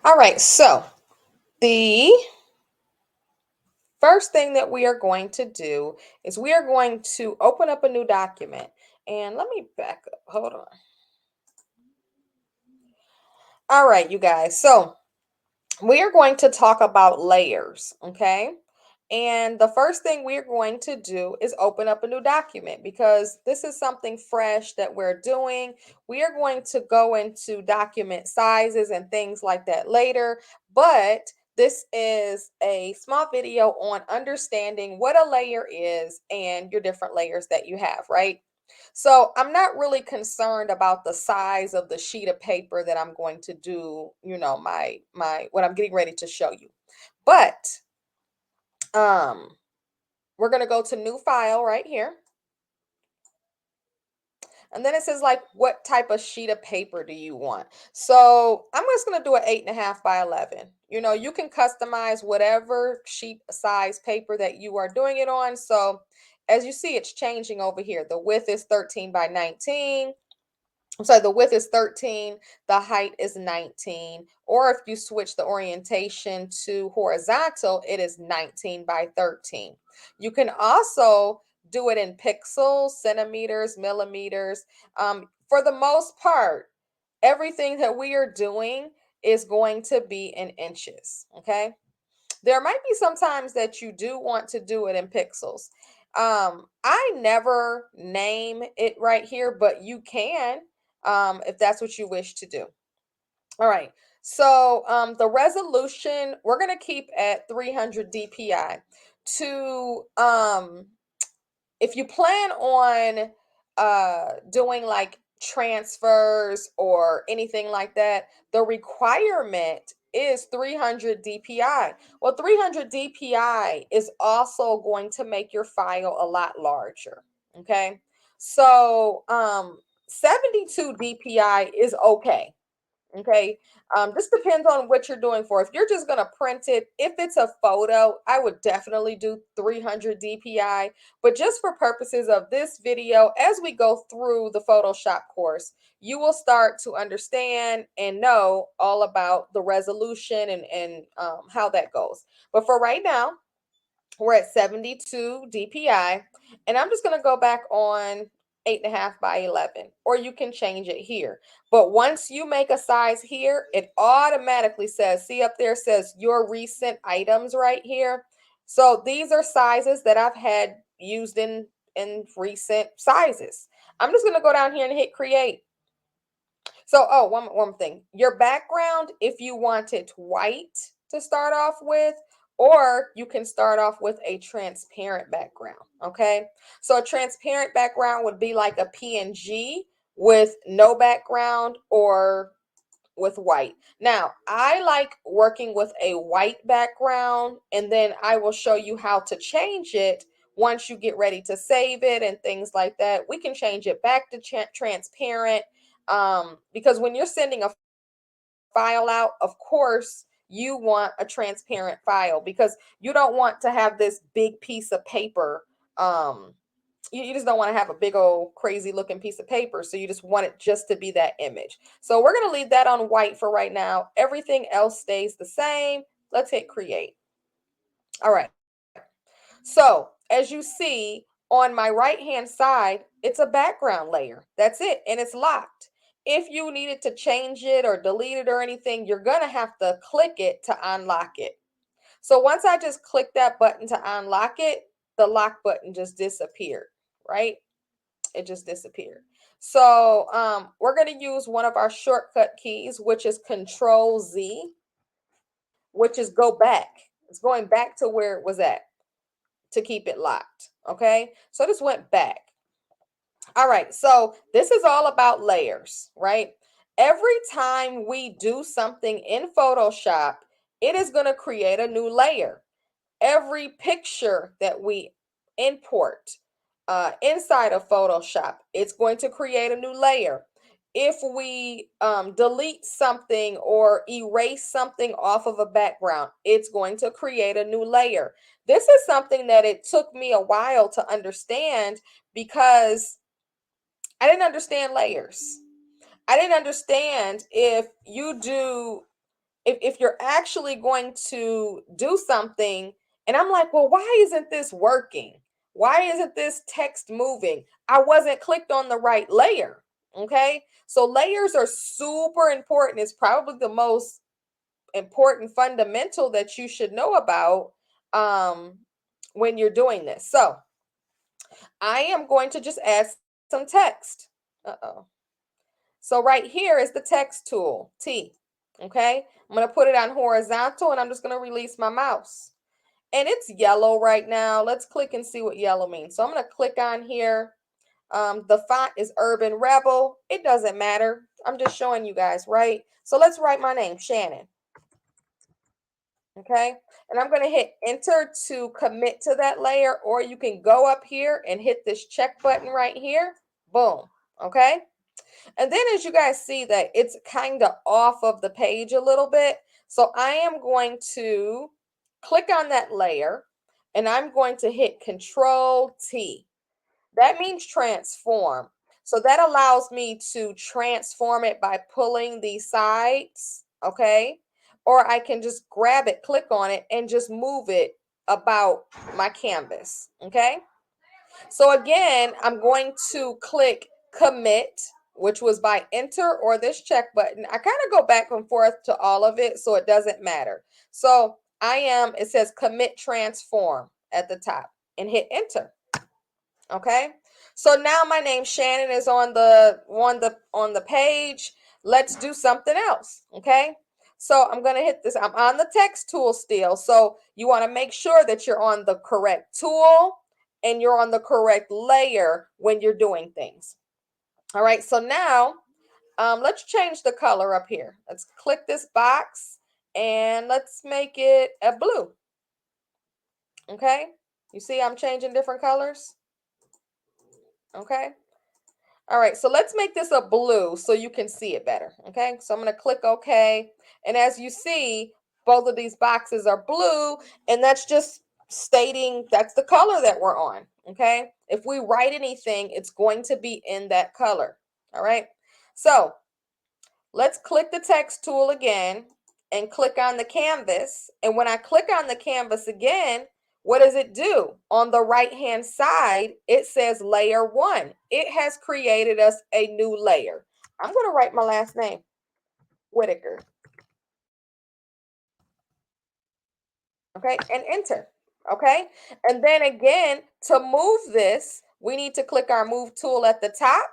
All right, so the first thing that we are going to do is we are going to open up a new document. And let me back up. Hold on. All right, you guys. So we are going to talk about layers, okay? And the first thing we're going to do is open up a new document because this is something fresh that we're doing. We are going to go into document sizes and things like that later, but this is a small video on understanding what a layer is and your different layers that you have, right? So I'm not really concerned about the size of the sheet of paper that I'm going to do, my what I'm getting ready to show you. But um we're going to go to new file right here. And then it says like, what type of sheet of paper do you want? So I'm just going to do an 8.5 by 11. You can customize whatever sheet size paper that you are doing it on. So as you see, it's changing over here. The width is 13 by 19. So the width is 13, the height is 19, or if you switch the orientation to horizontal, it is 19 by 13. You can also do it in pixels, centimeters, millimeters. For the most part, everything that we are doing is going to be in inches, okay? There might be some times that you do want to do it in pixels. I never name it right here, but you can if that's what you wish to do. All right. So the resolution we're gonna keep at 300 DPI. To if you plan on doing like transfers or anything like that, the requirement is 300 DPI. Well, 300 DPI is also going to make your file a lot larger. Okay. So 72 DPI is okay. Okay. This depends on what you're doing for. If you're just going to print it, if it's a photo, I would definitely do 300 DPI. But just for purposes of this video, as we go through the Photoshop course, you will start to understand and know all about the resolution and how that goes. But for right now, we're at 72 DPI, and I'm just going to go back on 8.5 by 11, or you can change it here. But once you make a size here, it automatically says, see up there says your recent items right here. So these are sizes that I've had used in recent sizes. I'm just going to go down here and hit create. So, oh, one thing. Your background, if you want it white to start off with, or you can start off with a transparent background, okay? So a transparent background would be like a PNG with no background or with white. Now, I like working with a white background, and then I will show you how to change it once you get ready to save it and things like that. We can change it back to transparent because when you're sending a file out, of course, you want a transparent file because you don't want to have this big piece of paper. You just don't want to have a big old crazy looking piece of paper. So you just want it just to be that image. So we're going to leave that on white for right now. Everything else stays the same. Let's hit create. All right. So as you see on my right hand side, it's a background layer. That's it. And it's locked. If you needed to change it or delete it or anything, you're going to have to click it to unlock it. So once I just click that button to unlock it, the lock button just disappeared, right? It just disappeared. So we're going to use one of our shortcut keys, which is Control Z, which is go back. It's going back to where it was at to keep it locked. Okay, so this went back. All right, so this is all about layers, right? Every time we do something in Photoshop, it is going to create a new layer. Every picture that we import inside of Photoshop, it's going to create a new layer. if we delete something or erase something off of a background, it's going to create a new layer. This is something that it took me a while to understand because I didn't understand layers. I didn't understand if you do if you're actually going to do something, and I'm like, well, why isn't this working? Why isn't this text moving? I wasn't clicked on the right layer. Okay, so layers are super important. It's probably the most important fundamental that you should know about um, when you're doing this. So I am going to just add some text. Uh-oh. So right here is the text tool, T. Okay, I'm going to put it on horizontal and I'm just going to release my mouse. And it's yellow right now. Let's click and see what yellow means. So I'm going to click on here. The font is Urban Rebel. It doesn't matter. I'm just showing you guys, right? So let's write my name, Shannon. Okay, and I'm going to hit enter to commit to that layer, or you can go up here and hit this check button right here. Boom. Okay. And then as you guys see that it's kind of off of the page a little bit. So I am going to click on that layer and I'm going to hit Control T. That means transform. So that allows me to transform it by pulling the sides, okay? Or I can just grab it, click on it, and just move it about my canvas, okay? So again, I'm going to click commit, which was by enter or this check button. I kind of go back and forth to all of it, so it doesn't matter. So it says commit transform at the top and hit enter. Okay. So now my name Shannon is on the page. Let's do something else. Okay. So I'm going to hit this. I'm on the text tool still. So you want to make sure that you're on the correct tool and you're on the correct layer when you're doing things. All right. So now let's change the color up here. Let's click this box and let's make it a blue. Okay. You see I'm changing different colors. Okay. All right, so let's make this a blue so you can see it better. Okay, so I'm going to click OK. And as you see, both of these boxes are blue, and that's just stating that's the color that we're on. Okay, if we write anything, it's going to be in that color. All right, so let's click the text tool again and click on the canvas. And when I click on the canvas again, what does it do? On the right hand side, it says layer 1. It has created us a new layer. I'm going to write my last name, Whitaker. Okay, and enter. Okay, and then again, to move this, we need to click our move tool at the top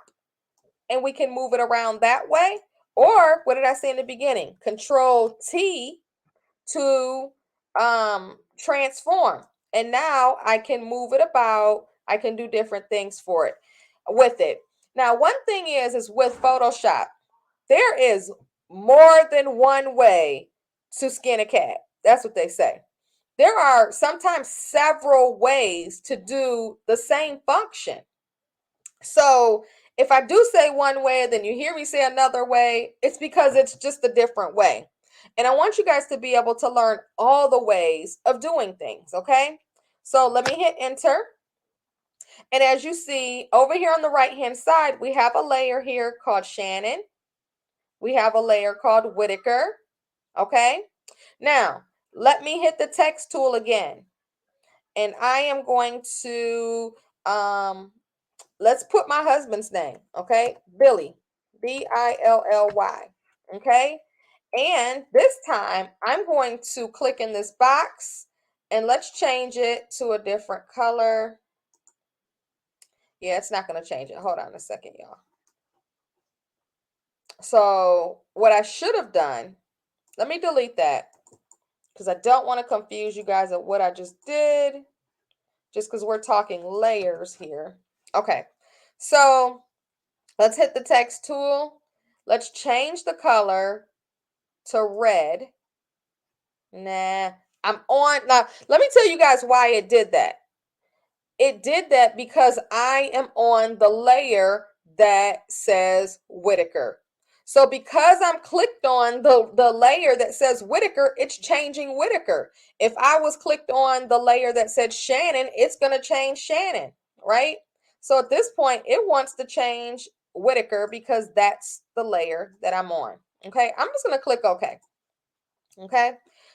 and we can move it around that way. Or what did I say in the beginning? Control T to transform. And now I can move it about. I can do different things for it with it. Now, one thing is with Photoshop, there is more than one way to skin a cat. That's what they say. There are sometimes several ways to do the same function. So if I do say one way and then you hear me say another way, it's because it's just a different way. And I want you guys to be able to learn all the ways of doing things, okay? So let me hit enter. And as you see over here on the right-hand side, we have a layer here called Shannon. We have a layer called Whitaker, okay? Now, let me hit the text tool again. And I am going to let's put my husband's name, okay? Billy, Billy, okay? And this time I'm going to click in this box and let's change it to a different color. Yeah, it's not going to change it. Hold on a second, y'all. So what I should have done, let me delete that because I don't want to confuse you guys of what I just did, just because we're talking layers here. Okay, so let's hit the text tool. Let's change the color to red. Nah, I'm on. Now, let me tell you guys why it did that. It did that because I am on the layer that says Whitaker. So because I'm clicked on the layer that says Whitaker, it's changing Whitaker. If I was clicked on the layer that said Shannon, it's going to change Shannon, right? So at this point, it wants to change Whitaker because that's the layer that I'm on. Okay, I'm just going to click OK. Okay.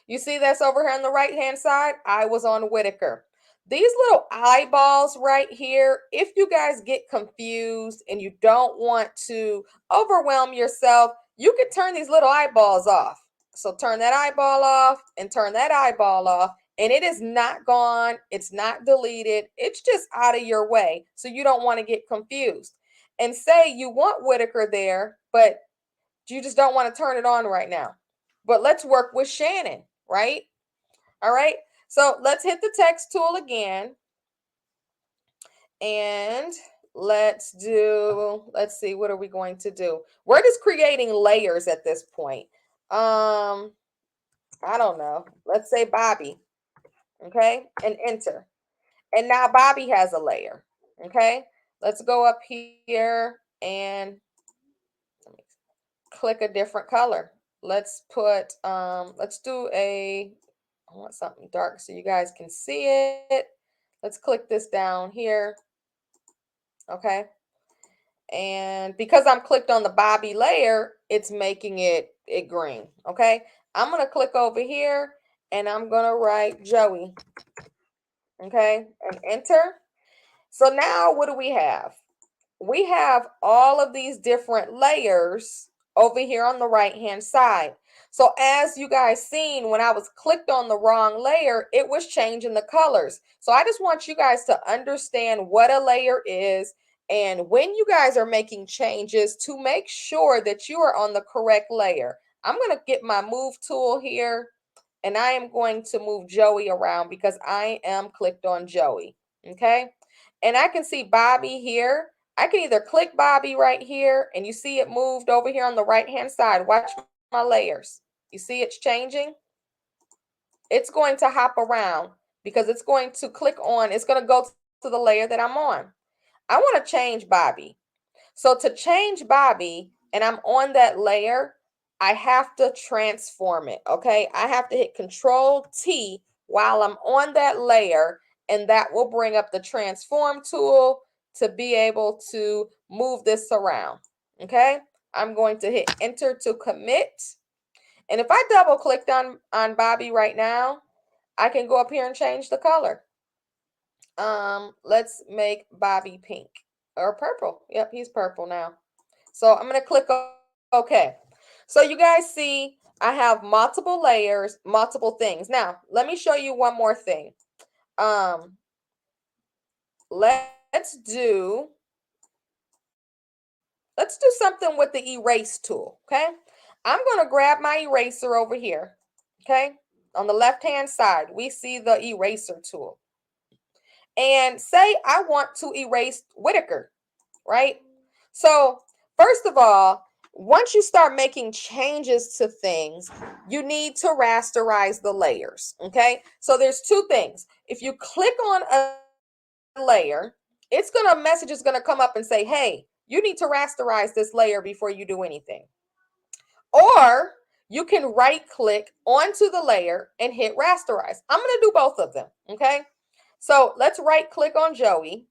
You see that's over here on the right hand side? I was on Whitaker. These little eyeballs right here, if you guys get confused and you don't want to overwhelm yourself, you can turn these little eyeballs off. So turn that eyeball off and turn that eyeball off. And it is not gone. It's not deleted. It's just out of your way. So you don't want to get confused. And say you want Whitaker there, but you just don't want to turn it on right now. But let's work with Shannon, right? All right. So let's hit the text tool again. And let's see, what are we going to do? We're just creating layers at this point. I don't know. Let's say Bobby. Okay. And enter. And now Bobby has a layer. Okay. Let's go up here and click a different color. Let's put let's do I want something dark so you guys can see it. Let's click this down here. Okay. And because I'm clicked on the Bobby layer, it's making it green. Okay. I'm going to click over here and I'm going to write Joey. Okay. And enter. So now what do we have? We have all of these different layers over here on the right hand side. So as you guys seen, when I was clicked on the wrong layer, it was changing the colors. So I just want you guys to understand what a layer is, and when you guys are making changes, to make sure that you are on the correct layer. I'm going to get my move tool here and I am going to move Joey around because I am clicked on Joey. Okay. And I can see Bobby here. I can either click Bobby right here and you see it moved over here on the right hand side. Watch my layers. You see it's changing? It's going to hop around because it's going to click on, it's going to go to the layer that I'm on. I want to change Bobby. So to change Bobby, and I'm on that layer, I have to transform it, okay? I have to hit Control T while I'm on that layer, and that will bring up the transform tool to be able to move this around, okay? I'm going to hit enter to commit. And if I double clicked on Bobby right now, I can go up here and change the color. Let's make Bobby pink or purple. Yep, he's purple now. So I'm going to click OK. So you guys see I have multiple layers, multiple things. Now, let me show you one more thing. Um, let's do something with the erase tool, okay? I'm going to grab my eraser over here, okay? On the left-hand side, we see the eraser tool. And say I want to erase Whitaker, right? So, first of all, once you start making changes to things, you need to rasterize the layers, okay? So there's two things. If you click on a layer, message is gonna come up and say, hey, you need to rasterize this layer before you do anything. Or you can right click onto the layer and hit rasterize. I'm gonna do both of them, okay? So let's right click on Joey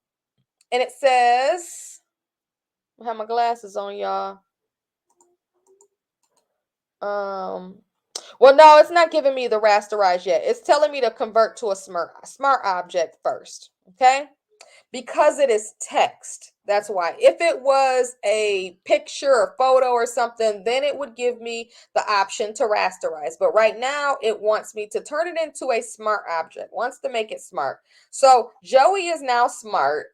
and it says, I have my glasses on, y'all. Well, no, it's not giving me the rasterize yet. It's telling me to convert to a smart object first, okay? Because it is text. That's why. If it was a picture or photo or something, then it would give me the option to rasterize. But right now, it wants me to turn it into a smart object. Wants to make it smart. So Joey is now smart.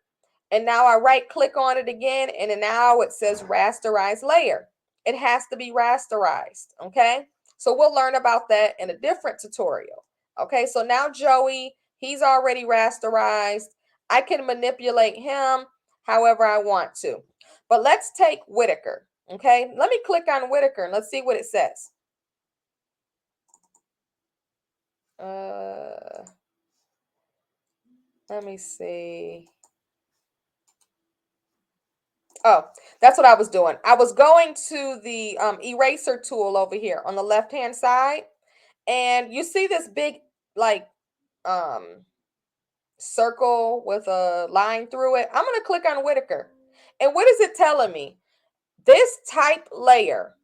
And now I right click on it again, and then now it says rasterize layer. It has to be rasterized, okay? So we'll learn about that in a different tutorial. Okay, so now Joey, he's already rasterized. I can manipulate him however I want to. But let's take Whitaker, okay? Let me click on Whitaker and let's see what it says. Let me see. Oh, that's what I was doing. I was going to the eraser tool over here on the left hand side, and you see this big like um circle with a line through it. I'm going to click on Whitaker. And what is it telling me? This type layer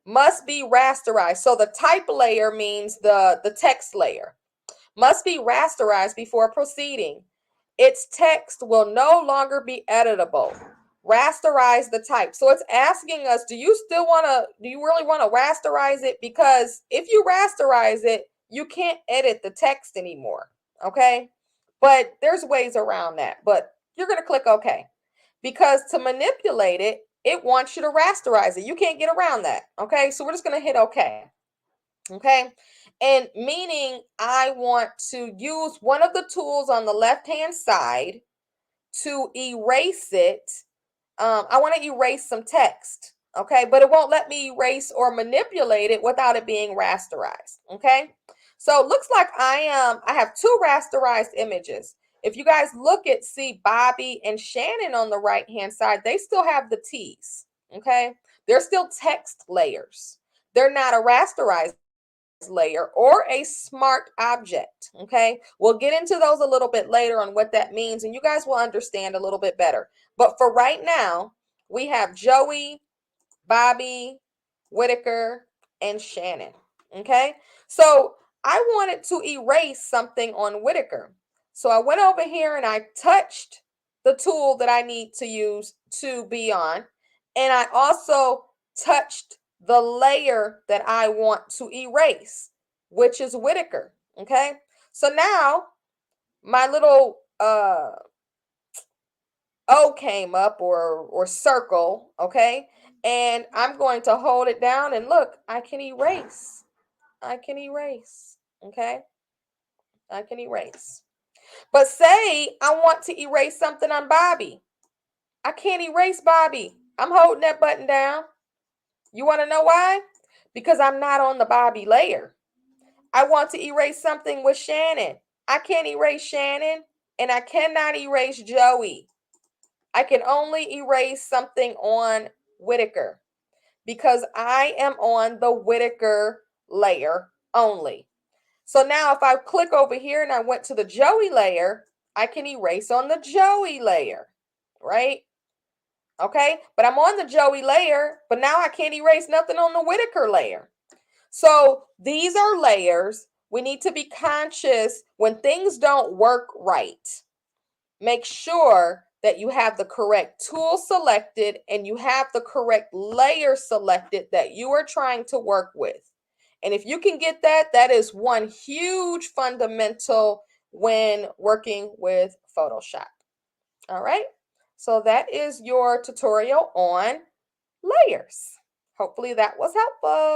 must be rasterized. So the type layer means the text layer must be rasterized before proceeding. Its text will no longer be editable. Rasterize the type. So it's asking us, do you really want to rasterize it? Because if you rasterize it, you can't edit the text anymore. Okay. But there's ways around that. But you're going to click OK. Because to manipulate it, it wants you to rasterize it. You can't get around that. Okay. So we're just going to hit OK. Okay. And meaning I want to use one of the tools on the left hand side to erase it. I want to erase some text. Okay. But it won't let me erase or manipulate it without it being rasterized. Okay. So it looks like I have two rasterized images. If you guys look at see Bobby and Shannon on the right hand side, they still have the T's. Okay. They're still text layers. They're not a rasterized layer or a smart object. Okay, we'll get into those a little bit later on what that means, and you guys will understand a little bit better. But for right now, we have Joey, Bobby, Whitaker, and Shannon. Okay, so I wanted to erase something on Whitaker. So I went over here and I touched the tool that I need to use to be on. And I also touched the layer that I want to erase, which is Whitaker. Okay, so now my little O came up or circle, okay? And I'm going to hold it down and look, I can erase. I can erase, okay? I can erase. But say I want to erase something on Bobby. I can't erase Bobby. I'm holding that button down. You want to know why? Because I'm not on the Bobby layer. I want to erase something with Shannon. I can't erase Shannon and I cannot erase Joey. I can only erase something on Whitaker because I am on the Whitaker layer only. So now if I click over here and I went to the Joey layer, I can erase on the Joey layer, right? Okay, but I'm on the Joey layer, but now I can't erase nothing on the Whitaker layer. So these are layers. We need to be conscious when things don't work right. Make sure that you have the correct tool selected and you have the correct layer selected that you are trying to work with. And if you can get that, that is one huge fundamental when working with Photoshop. All right. So that is your tutorial on layers. Hopefully that was helpful.